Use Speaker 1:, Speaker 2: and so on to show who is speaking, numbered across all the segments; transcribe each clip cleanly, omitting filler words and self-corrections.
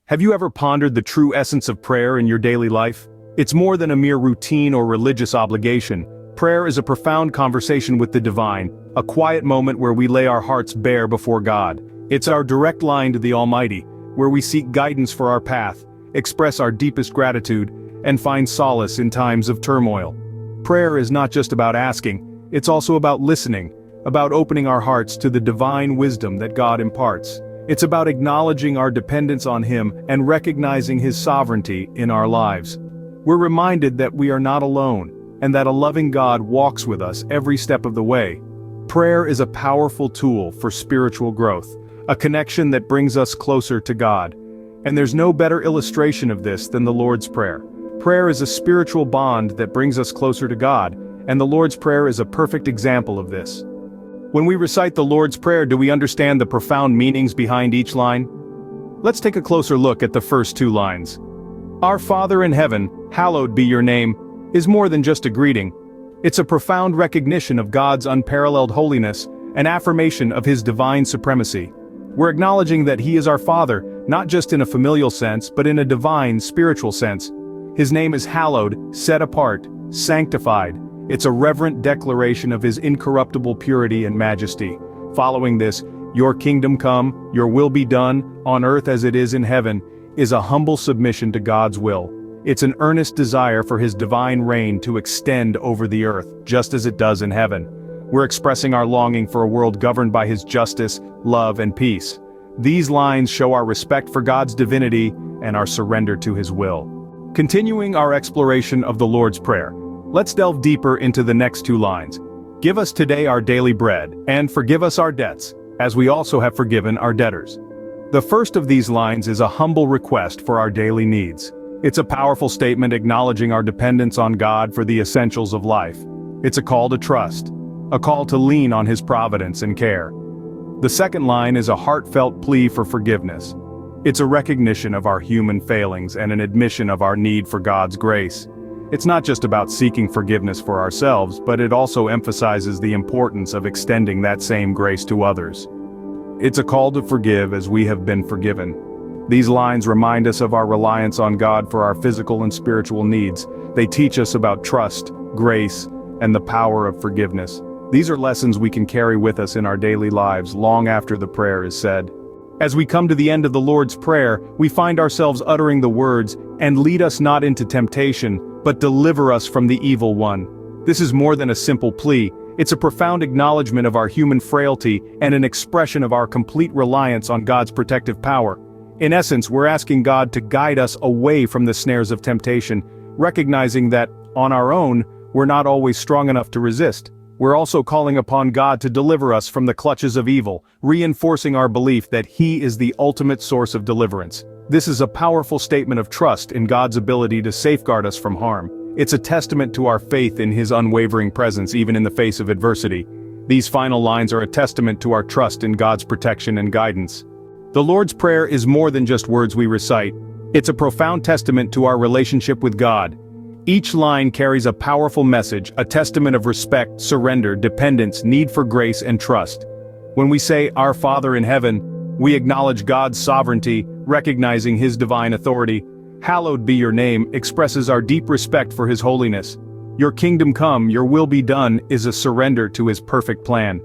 Speaker 1: Have you ever pondered the true essence of prayer in your daily life? It's more than a mere routine or religious obligation. Prayer is a profound conversation with the divine, a quiet moment where we lay our hearts bare before God. It's our direct line to the Almighty, where we seek guidance for our path, express our deepest gratitude, and find solace in times of turmoil. Prayer is not just about asking, it's also about listening, about opening our hearts to the divine wisdom that God imparts. It's about acknowledging our dependence on Him and recognizing His sovereignty in our lives. We're reminded that we are not alone, and that a loving God walks with us every step of the way. Prayer is a powerful tool for spiritual growth, a connection that brings us closer to God. And there's no better illustration of this than the Lord's Prayer. Prayer is a spiritual bond that brings us closer to God, and the Lord's Prayer is a perfect example of this. When we recite the Lord's Prayer, do we understand the profound meanings behind each line? Let's take a closer look at the first two lines. Our Father in heaven, hallowed be your name, is more than just a greeting. It's a profound recognition of God's unparalleled holiness, an affirmation of His divine supremacy. We're acknowledging that He is our Father, not just in a familial sense, but in a divine, spiritual sense. His name is hallowed, set apart, sanctified. It's a reverent declaration of His incorruptible purity and majesty. Following this, your kingdom come, your will be done, on earth as it is in heaven, is a humble submission to God's will. It's an earnest desire for His divine reign to extend over the earth, just as it does in heaven. We're expressing our longing for a world governed by His justice, love, and peace. These lines show our respect for God's divinity and our surrender to His will. Continuing our exploration of the Lord's Prayer, let's delve deeper into the next two lines. Give us today our daily bread, and forgive us our debts, as we also have forgiven our debtors. The first of these lines is a humble request for our daily needs. It's a powerful statement acknowledging our dependence on God for the essentials of life. It's a call to trust, a call to lean on His providence and care. The second line is a heartfelt plea for forgiveness. It's a recognition of our human failings and an admission of our need for God's grace. It's not just about seeking forgiveness for ourselves, but it also emphasizes the importance of extending that same grace to others. It's a call to forgive as we have been forgiven. These lines remind us of our reliance on God for our physical and spiritual needs. They teach us about trust, grace, and the power of forgiveness. These are lessons we can carry with us in our daily lives long after the prayer is said. As we come to the end of the Lord's Prayer, we find ourselves uttering the words, "And lead us not into temptation, but deliver us from the evil one." This is more than a simple plea. It's a profound acknowledgement of our human frailty and an expression of our complete reliance on God's protective power. In essence, we're asking God to guide us away from the snares of temptation, recognizing that, on our own, we're not always strong enough to resist. We're also calling upon God to deliver us from the clutches of evil, reinforcing our belief that He is the ultimate source of deliverance. This is a powerful statement of trust in God's ability to safeguard us from harm. It's a testament to our faith in His unwavering presence even in the face of adversity. These final lines are a testament to our trust in God's protection and guidance. The Lord's Prayer is more than just words we recite. It's a profound testament to our relationship with God. Each line carries a powerful message, a testament of respect, surrender, dependence, need for grace, and trust. When we say, "Our Father in heaven," we acknowledge God's sovereignty, recognizing His divine authority. "Hallowed be your name" expresses our deep respect for His holiness. "Your kingdom come, your will be done" is a surrender to His perfect plan.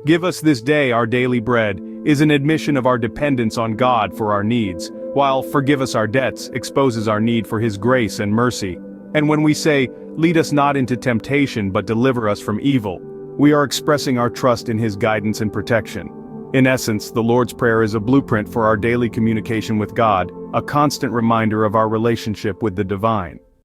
Speaker 1: "Give us this day our daily bread" is an admission of our dependence on God for our needs, while "forgive us our debts" exposes our need for His grace and mercy. And when we say, "Lead us not into temptation but deliver us from evil," we are expressing our trust in His guidance and protection. In essence, the Lord's Prayer is a blueprint for our daily communication with God, a constant reminder of our relationship with the divine.